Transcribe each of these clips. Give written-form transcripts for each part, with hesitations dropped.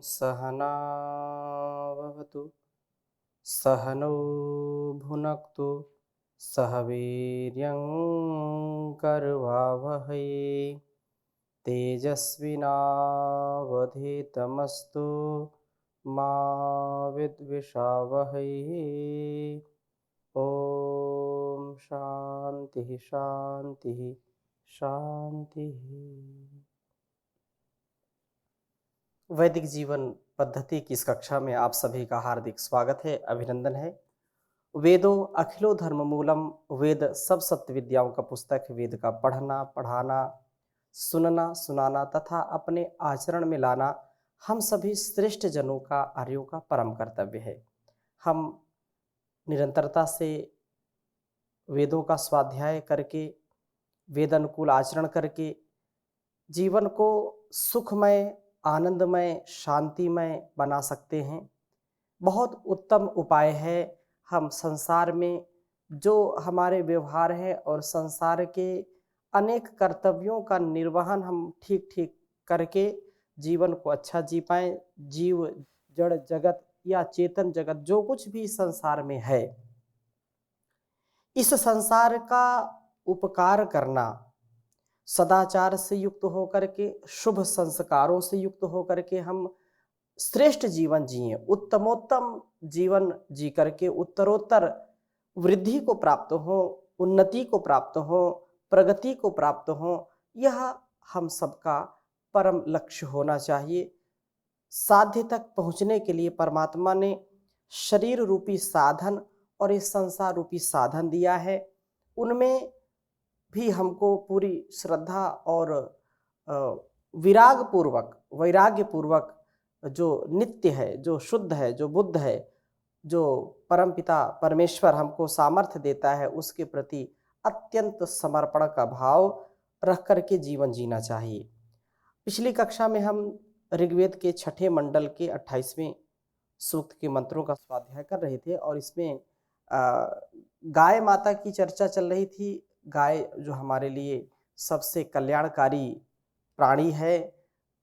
सहनाववतु सहनौ भुनक्तु सह वीर्यं करवावहै तेजस्विनावधीतमस्तु मा विद्विषावहै। ओम शांति शांति शांति। वैदिक जीवन पद्धति की इस कक्षा में आप सभी का हार्दिक स्वागत है, अभिनंदन है। वेदों अखिलो धर्म मूलम, वेद सब सत्य विद्याओं का पुस्तक। वेद का पढ़ना, पढ़ाना, सुनना, सुनाना तथा अपने आचरण में लाना हम सभी श्रेष्ठ जनों का, आर्यों का परम कर्तव्य है। हम निरंतरता से वेदों का स्वाध्याय करके, वेद अनुकूल आचरण करके जीवन को सुखमय, आनंदमय, शांतिमय बना सकते हैं। बहुत उत्तम उपाय है। हम संसार में जो हमारे व्यवहार है और संसार के अनेक कर्तव्यों का निर्वहन हम ठीक ठीक करके जीवन को अच्छा जी पाएं। जीव, जड़ जगत या चेतन जगत जो कुछ भी संसार में है, इस संसार का उपकार करना, सदाचार से युक्त होकर के, शुभ संस्कारों से युक्त होकर के हम श्रेष्ठ जीवन जिए, उत्तमोत्तम जीवन जी करके उत्तरोत्तर वृद्धि को प्राप्त हो, उन्नति को प्राप्त हो, प्रगति को प्राप्त हो, यह हम सबका परम लक्ष्य होना चाहिए। साध्य तक पहुंचने के लिए परमात्मा ने शरीर रूपी साधन और इस संसार रूपी साधन दिया है। उनमें भी हमको पूरी श्रद्धा और विराग पूर्वक, वैराग्य पूर्वक, जो नित्य है, जो शुद्ध है, जो बुद्ध है, जो परमपिता परमेश्वर हमको सामर्थ्य देता है, उसके प्रति अत्यंत समर्पण का भाव रख करके जीवन जीना चाहिए। पिछली कक्षा में हम ऋग्वेद के छठे मंडल के 28वें सूक्त के मंत्रों का स्वाध्याय कर रहे थे और इसमें गाय माता की चर्चा चल रही थी। गाय जो हमारे लिए सबसे कल्याणकारी प्राणी है।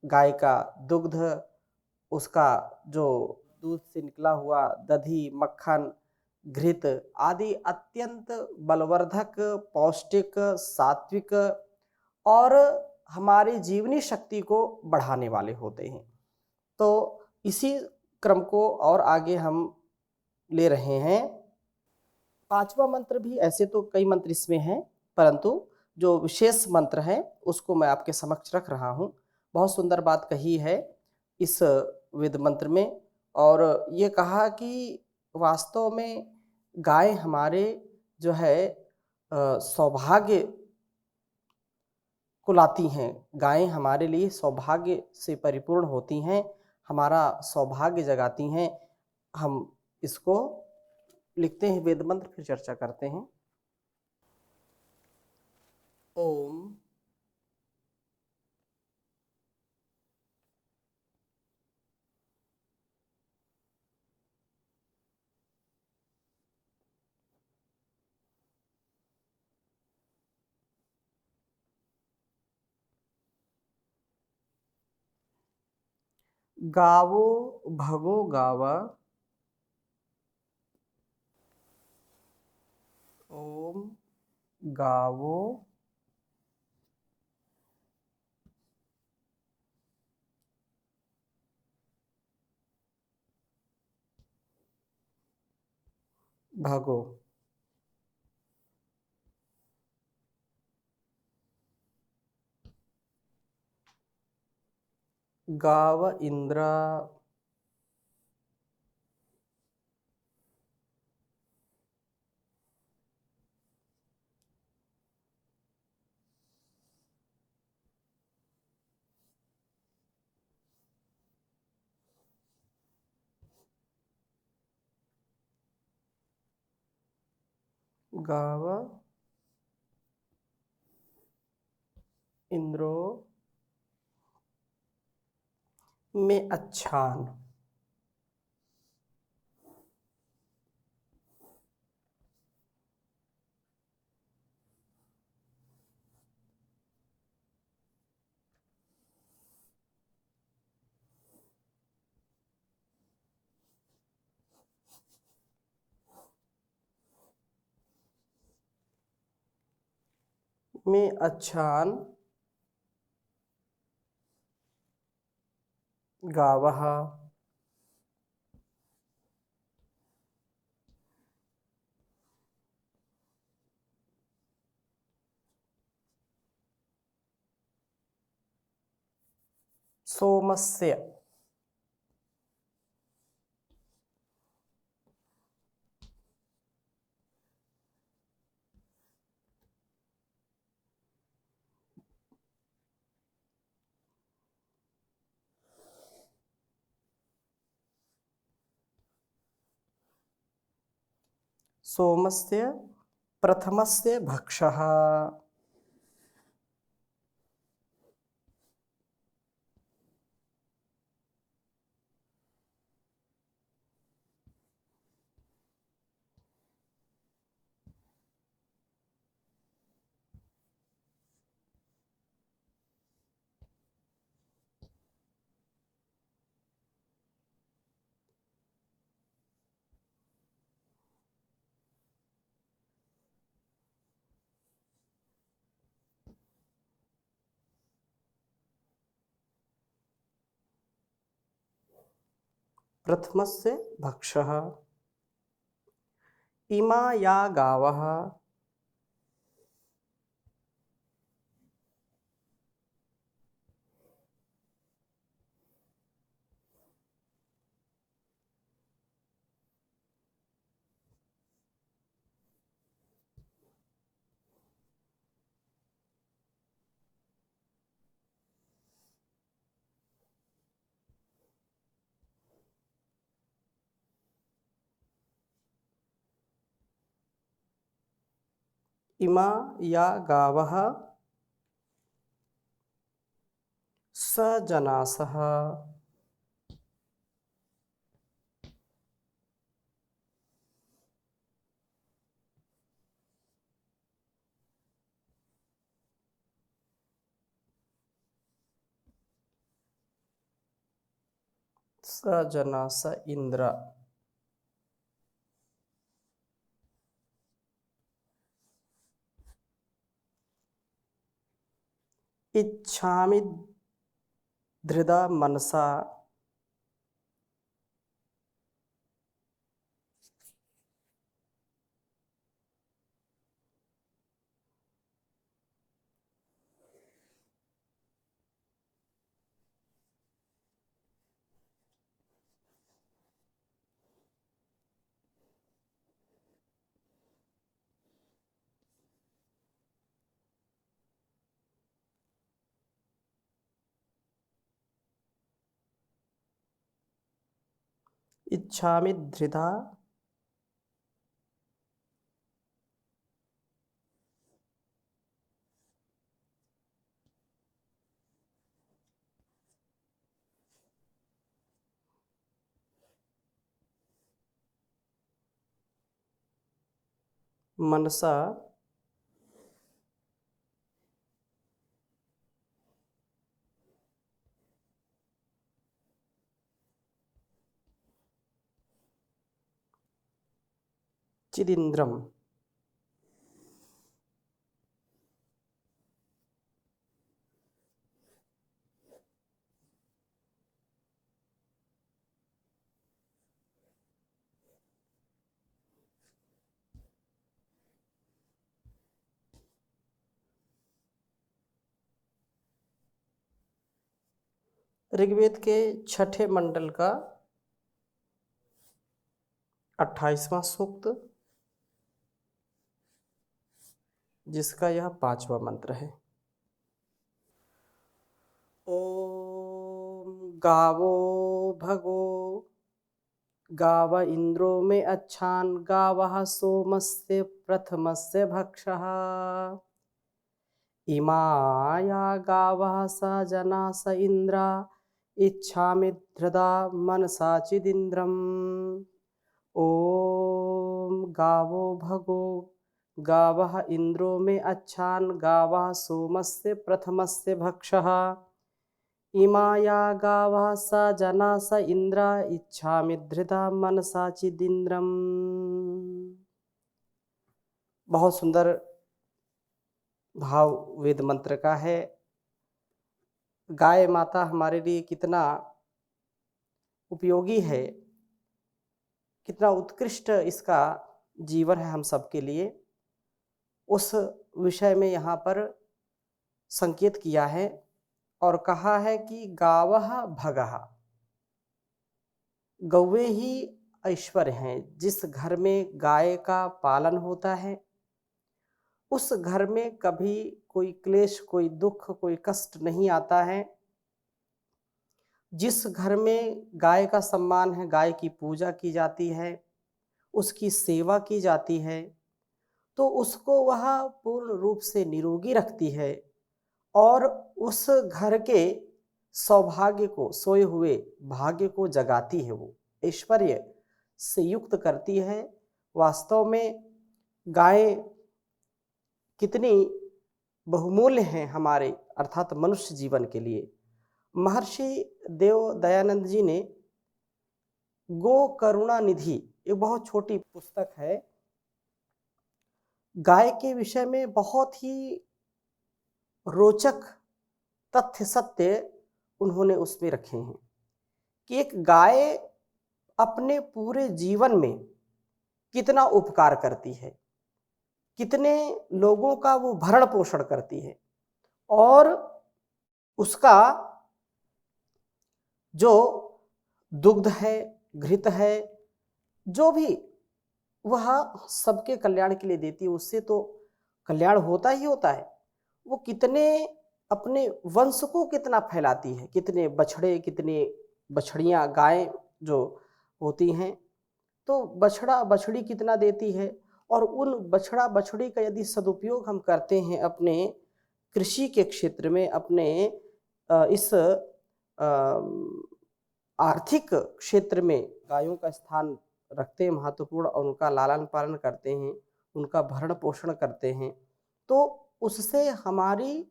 गाय का दुग्ध, उसका जो दूध से निकला हुआ दही, मक्खन, घृत आदि अत्यंत बलवर्धक, पौष्टिक, सात्विक और हमारी जीवनी शक्ति को बढ़ाने वाले होते हैं। तो इसी क्रम को और आगे हम ले रहे हैं। पांचवा मंत्र भी, ऐसे तो कई मंत्र इसमें हैं, परंतु जो विशेष मंत्र है उसको मैं आपके समक्ष रख रहा हूँ। बहुत सुंदर बात कही है इस वेद मंत्र में, और ये कहा कि वास्तव में गाय हमारे जो है सौभाग्य को लाती हैं। गायें हमारे लिए सौभाग्य से परिपूर्ण होती हैं, हमारा सौभाग्य जगाती हैं। हम इसको लिखते हैं वेद मंत्र, फिर चर्चा करते हैं। ओम गावो भगो गावा, ओम गावो भगो। गाव इंद्रा, गाव इंद्रो में अच्छान। में अच्छान गावः सोमस्य सोमस्य प्रथमस्य भक्षः प्रथमस्य भक्षः इमा या गावः इमा या गावः स जनासः स जनास इंद्र इच्छामि धृदा मनसा इच्छामि धृदा मनसा चिदिंद्रम ऋग्वेद के छठे मंडल का 28वां सूक्त, जिसका यह 5वां मंत्र है। ओम गावो भगो गाव इंद्रो में अच्छान गावः सोमस्य प्रथमस्य भक्षः इमाया गावः स जना स इंद्रा इच्छामि धृदा मनसा चिदिंद्रम्। ओम गावो भगो गावः इंद्रो में अच्छान गावः सोमस्य प्रथमस्य भक्षः इमाया गावः स जना स इंद्रा इच्छामि धृदा मनसा चिदिंद्रम। बहुत सुंदर भाव वेद मंत्र का है। गाय माता हमारे लिए कितना उपयोगी है, कितना उत्कृष्ट इसका जीवन है हम सबके लिए, उस विषय में यहाँ पर संकेत किया है और कहा है कि गावः भगः, गौवे ही ऐश्वर्य हैं। जिस घर में गाय का पालन होता है उस घर में कभी कोई क्लेश, कोई दुख, कोई कष्ट नहीं आता है। जिस घर में गाय का सम्मान है, गाय की पूजा की जाती है, उसकी सेवा की जाती है, तो उसको वह पूर्ण रूप से निरोगी रखती है और उस घर के सौभाग्य को, सोए हुए भाग्य को जगाती है, वो ऐश्वर्य से युक्त करती है। वास्तव में गाय कितनी बहुमूल्य हैं हमारे अर्थात मनुष्य जीवन के लिए। महर्षि देव दयानंद जी ने गो करुणा निधि, एक बहुत छोटी पुस्तक है, गाय के विषय में बहुत ही रोचक तथ्य सत्य उन्होंने उसमें रखे हैं कि एक गाय अपने पूरे जीवन में कितना उपकार करती है, कितने लोगों का वो भरण पोषण करती है और उसका जो दुग्ध है, घृत है, जो भी वह सबके कल्याण के लिए देती है, उससे तो कल्याण होता ही होता है। वो कितने अपने वंश को कितना फैलाती है, कितने बछड़े, कितने बछड़ियां, गाय जो होती हैं, तो बछड़ा बछड़ी कितना देती है। और उन बछड़ा बछड़ी का यदि सदुपयोग हम करते हैं अपने कृषि के क्षेत्र में, अपने इस आर्थिक क्षेत्र में गायों का स्थान रखते हैं महत्वपूर्ण और उनका लालन पालन करते हैं, उनका भरण पोषण करते हैं, तो उससे हमारी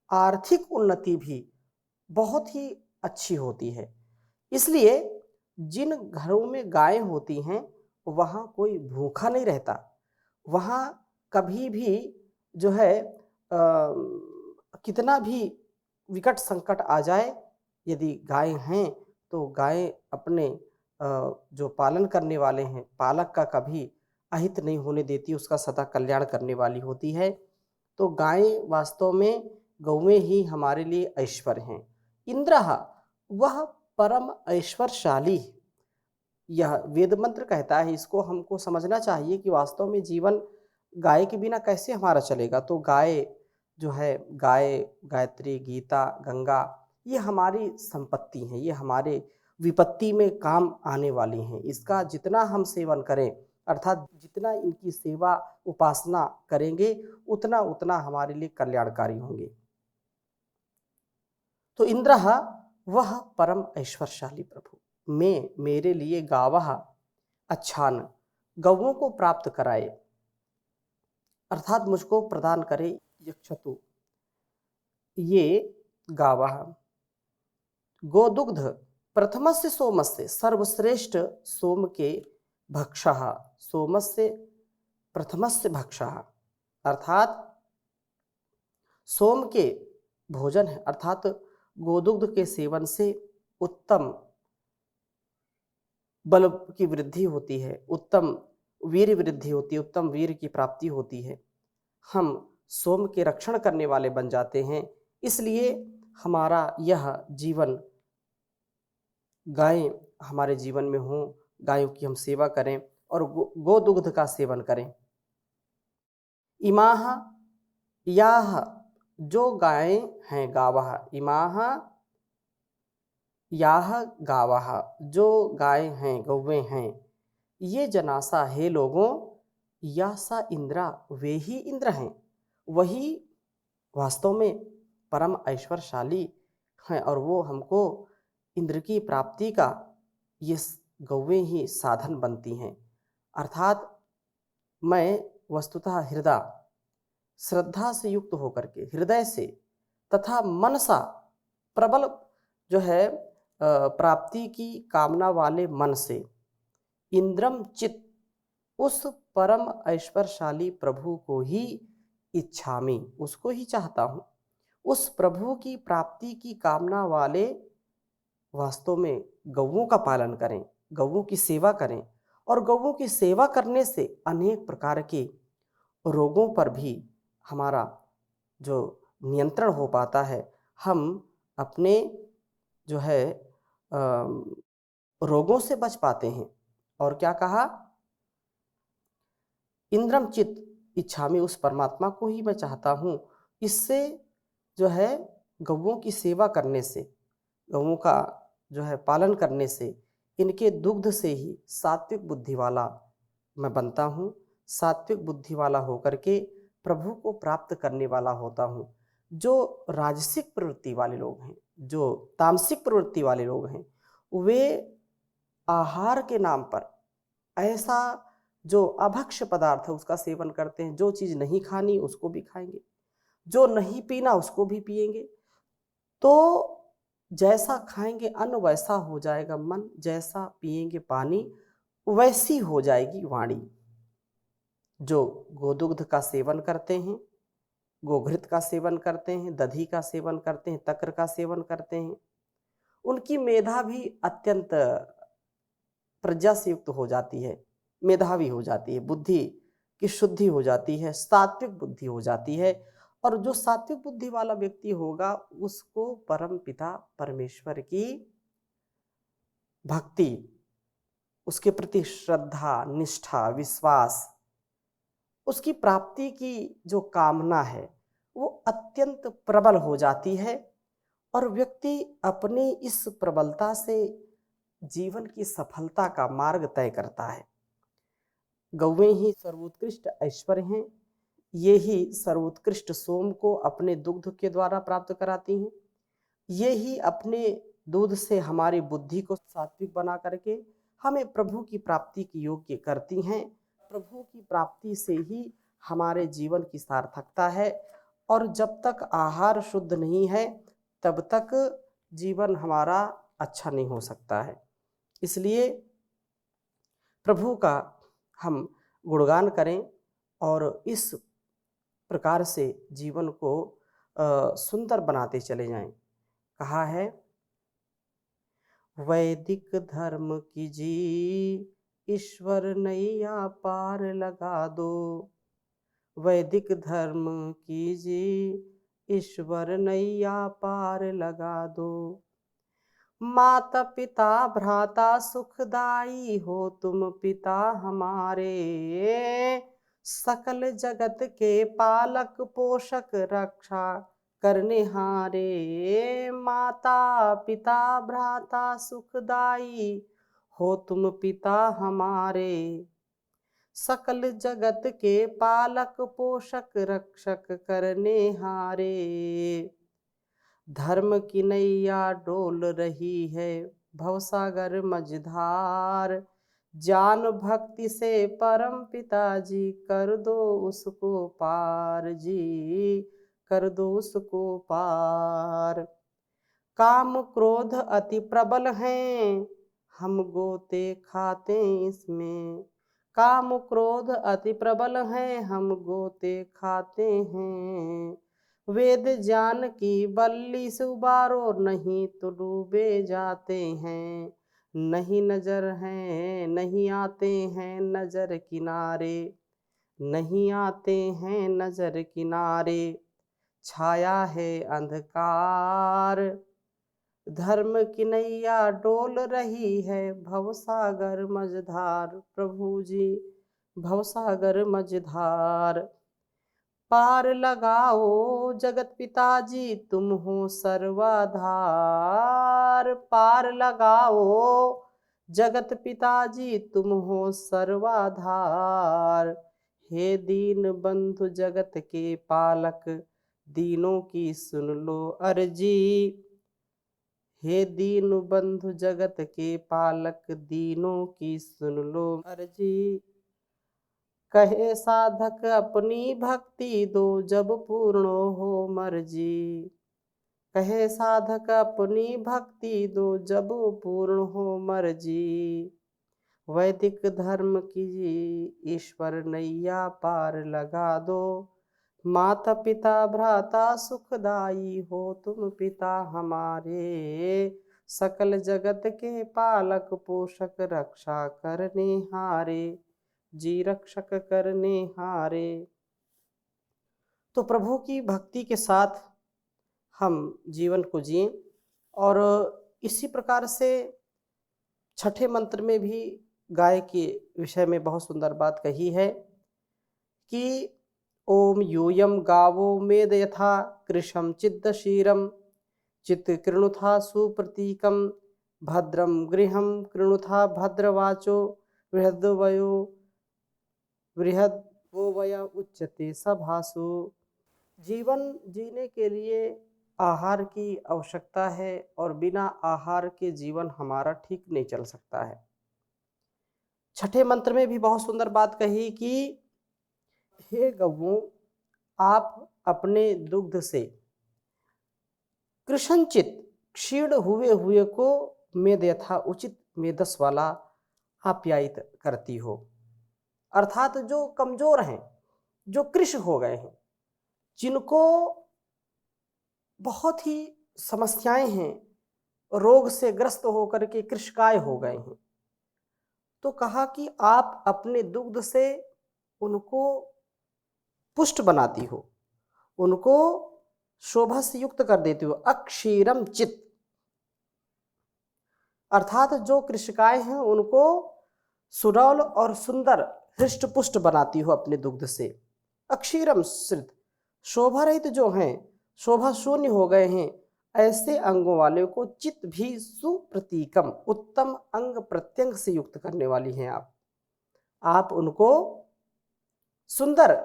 आर्थिक उन्नति भी बहुत ही अच्छी होती है। इसलिए जिन घरों में गायें होती हैं वहाँ कोई भूखा नहीं रहता, वहाँ कभी भी जो है कितना भी विकट संकट आ जाए, यदि गाय हैं तो गाय अपने जो पालन करने वाले हैं, पालक का कभी अहित नहीं होने देती, उसका सदा कल्याण करने वाली होती है। तो गाय वास्तव में, गौवें ही हमारे लिए ऐश्वर्य हैं। इंद्रः, वह परम ऐश्वर्यशाली, यह वेद मंत्र कहता है। इसको हमको समझना चाहिए कि वास्तव में जीवन गाय के बिना कैसे हमारा चलेगा। तो गाय जो है, गाय, गायत्री, गीता, गंगा, ये हमारी संपत्ति हैं, ये हमारे विपत्ति में काम आने वाली हैं। इसका जितना हम सेवन करें, अर्थात जितना इनकी सेवा उपासना करेंगे, उतना उतना हमारे लिए कल्याणकारी होंगे। तो इंद्र वह परम ऐश्वर्यशाली प्रभु, मैं, मेरे लिए गावः अच्छान, गौओं को प्राप्त कराए, अर्थात मुझको प्रदान करे, यक्षतु, ये गावः, गोदुग्ध प्रथमस्य सोमस्य, सर्वश्रेष्ठ सोम के भक्षः, सोमस्य प्रथमस्य भक्षः, अर्थात सोम के भोजन है, अर्थात गोदुग्ध के सेवन से उत्तम बल की वृद्धि होती है, उत्तम वीर वृद्धि होती है, उत्तम वीर की प्राप्ति होती है। हम सोम के रक्षण करने वाले बन जाते हैं। इसलिए हमारा यह जीवन, गायें हमारे जीवन में हों, गायों की हम सेवा करें और गोदुग्ध का सेवन करें। इमाह, याह, जो गायें हैं, गावः, इमाह याह गावः, जो गाय हैं, गौवें हैं, ये जनासा, हे लोगों, यासा इंद्रा, वे ही इंद्र हैं, वही वास्तव में परम ऐश्वर्यशाली हैं और वो हमको इंद्र की प्राप्ति का ये गौवें ही साधन बनती हैं। अर्थात मैं वस्तुतः हृदय श्रद्धा से युक्त होकर के, हृदय से तथा मनसा, प्रबल जो है प्राप्ति की कामना वाले मन से, इंद्रम चित, उस परम ऐश्वर्यशाली प्रभु को ही इच्छामि, उसको ही चाहता हूँ। उस प्रभु की प्राप्ति की कामना वाले वास्तव में गौओं का पालन करें, गौओं की सेवा करें, और गौओं की सेवा करने से अनेक प्रकार के रोगों पर भी हमारा जो नियंत्रण हो पाता है। हम अपने जो है रोगों से बच पाते हैं। और क्या कहा? इंद्रम चित इच्छामि, उस परमात्मा को ही मैं चाहता हूँ। इससे जो है गौओं की सेवा करने से, गौओं का जो है पालन करने से, इनके दुग्ध से ही सात्विक बुद्धि वाला मैं बनता हूँ। सात्विक बुद्धि वाला होकर के प्रभु को प्राप्त करने वाला होता हूँ। जो राजसिक प्रवृत्ति वाले लोग हैं, जो तामसिक प्रवृत्ति वाले लोग हैं, वे आहार के नाम पर ऐसा जो अभक्ष्य पदार्थ है उसका सेवन करते हैं। जो चीज़ नहीं खानी उसको भी खाएंगे, जो नहीं पीना उसको भी पिएंगे। तो जैसा खाएंगे अन्न वैसा हो जाएगा मन, जैसा पिएंगे पानी वैसी हो जाएगी वाणी। जो गोदुग्ध का सेवन करते हैं, गोघृत का सेवन करते हैं, दधी का सेवन करते हैं, तक्र का सेवन करते हैं, उनकी मेधा भी अत्यंत प्रज्ञा से युक्त हो जाती है, मेधावी हो जाती है, बुद्धि की शुद्धि हो जाती है, सात्विक बुद्धि हो जाती है। और जो सात्विक बुद्धि वाला व्यक्ति होगा उसको परम पिता परमेश्वर की भक्ति, उसके प्रति श्रद्धा, निष्ठा, विश्वास, उसकी प्राप्ति की जो कामना है वो अत्यंत प्रबल हो जाती है। और व्यक्ति अपनी इस प्रबलता से जीवन की सफलता का मार्ग तय करता है। गौवें ही सर्वोत्कृष्ट ऐश्वर्य हैं। ये ही सर्वोत्कृष्ट सोम को अपने दुग्ध के द्वारा प्राप्त कराती हैं। ये ही अपने दूध से हमारी बुद्धि को सात्विक बना करके हमें प्रभु की प्राप्ति की योग्य करती हैं। प्रभु की प्राप्ति से ही हमारे जीवन की सार्थकता है। और जब तक आहार शुद्ध नहीं है तब तक जीवन हमारा अच्छा नहीं हो सकता है। इसलिए प्रभु का हम गुणगान करें और इस प्रकार से जीवन को सुंदर बनाते चले जाएं। कहा है, वैदिक धर्म की जी ईश्वर नैया पार लगा दो। वैदिक धर्म की जी ईश्वर नैया पार लगा दो। माता पिता भ्राता सुखदाई हो तुम पिता हमारे। सकल जगत के पालक पोषक रक्षा करने हारे। माता पिता भ्राता सुखदाई हो तुम पिता हमारे। सकल जगत के पालक पोषक रक्षक करने हारे। धर्म की नैया डोल रही है भवसागर मझधार। जान भक्ति से परम पिताजी कर दो उसको पार जी, कर दो उसको पार। काम क्रोध अति प्रबल हैं हम गोते खाते इसमें। काम क्रोध अति प्रबल हैं हम गोते खाते हैं। वेद ज्ञान की बल्ली से उबारो नहीं तो डूबे जाते हैं। नहीं नजर हैं नहीं आते हैं नजर किनारे। नहीं आते हैं नजर किनारे। छाया है अंधकार। धर्म की नैया डोल रही है भवसागर मझधार। प्रभु जी भवसागर मझधार पार लगाओ जगत पिताजी तुम हो सर्वाधार। पार लगाओ जगत पिताजी तुम हो सर्वाधार। हे दीन बंधु जगत के पालक दीनों की सुन लो अर्जी। हे दीन बंधु जगत के पालक दीनों की सुन लो अर्जी। कहे साधक अपनी भक्ति दो जब पूर्ण हो मर्जी। कहे साधक अपनी भक्ति दो जब पूर्ण हो मर्जी। वैदिक धर्म की ईश्वर नैया पार लगा दो। माता पिता भ्राता सुखदाई हो तुम पिता हमारे, सकल जगत के पालक पोषक रक्षा करने हारे, जी रक्षक करने हारे। तो प्रभु की भक्ति के साथ हम जीवन को जिएं। और इसी प्रकार से छठे मंत्र में भी गाय के विषय में बहुत सुंदर बात कही है कि ओम यूयम गावो मेद यथा कृशम चिद्द शीरम चित्त कृणुथा सुप्रतीकम भद्रम गृहम कृणुथा भद्रवाचो बृहद्वयो बृहद वो वया उच्यते सभासु। जीवन जीने के लिए आहार की आवश्यकता है और बिना आहार के जीवन हमारा ठीक नहीं चल सकता है। छठे मंत्र में भी बहुत सुंदर बात कही कि हे गौओं, आप अपने दुग्ध से कृषंचित क्षीण हुए हुए को मेद यथा उचित मेदस वाला आप्यायित करती हो। अर्थात जो कमजोर हैं, जो कृश हो गए हैं, जिनको बहुत ही समस्याएं हैं, रोग से ग्रस्त होकर के कृशकाय हो गए हैं, तो कहा कि आप अपने दुग्ध से उनको पुष्ट बनाती हो, उनको शोभा से युक्त कर देती हो। अक्षीरम चित अर्थात जो कृशकाय हैं उनको सुडौल और सुंदर हृष्ट पुष्ट बनाती हो अपने दुग्ध से। अक्षीरम श्रित शोभा रहित जो हैं, शोभा शून्य हो गए हैं, ऐसे अंगों वाले को चित भी सुप्रतीकम उत्तम अंग प्रत्यंग से युक्त करने वाली हैं आप उनको सुंदर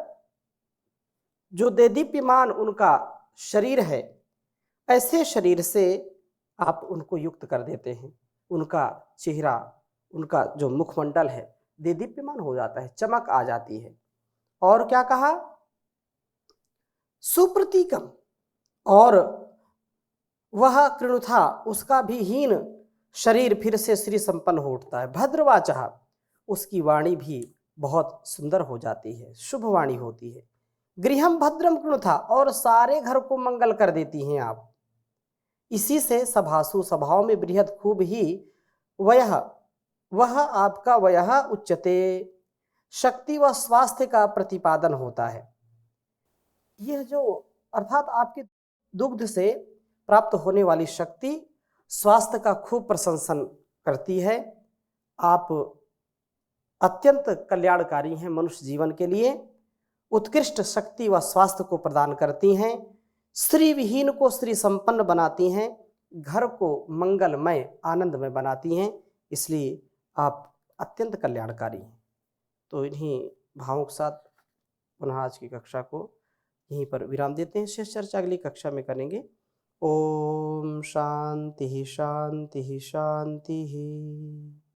जो देदीप्यमान उनका शरीर है, ऐसे शरीर से आप उनको युक्त कर देते हैं। उनका चेहरा, उनका जो मुखमंडल है देदीप्यमान हो जाता है, चमक आ जाती है। और क्या कहा? सुप्रतीकम, और वह कृणुथा उसका भी हीन शरीर फिर से श्री संपन्न हो उठता है। भद्रवाचा उसकी वाणी भी बहुत सुंदर हो जाती है, शुभ वाणी होती है। गृहम भद्रम कृणुथा और सारे घर को मंगल कर देती हैं आप। इसी से सभासु सभाओं में बृहद खूब ही वह आपका वह उच्चते शक्ति व स्वास्थ्य का प्रतिपादन होता है। यह जो अर्थात आपके दुग्ध से प्राप्त होने वाली शक्ति स्वास्थ्य का खूब प्रशंसन करती है। आप अत्यंत कल्याणकारी हैं, मनुष्य जीवन के लिए उत्कृष्ट शक्ति व स्वास्थ्य को प्रदान करती हैं, श्री विहीन को श्री संपन्न बनाती हैं, घर को मंगलमय आनंदमय बनाती हैं, इसलिए आप अत्यंत कल्याणकारी हैं। तो इन्हीं भावों के साथ पुनः आज की कक्षा को यहीं पर विराम देते हैं। शेष चर्चा अगली कक्षा में करेंगे। ओम शांति शांति शांति।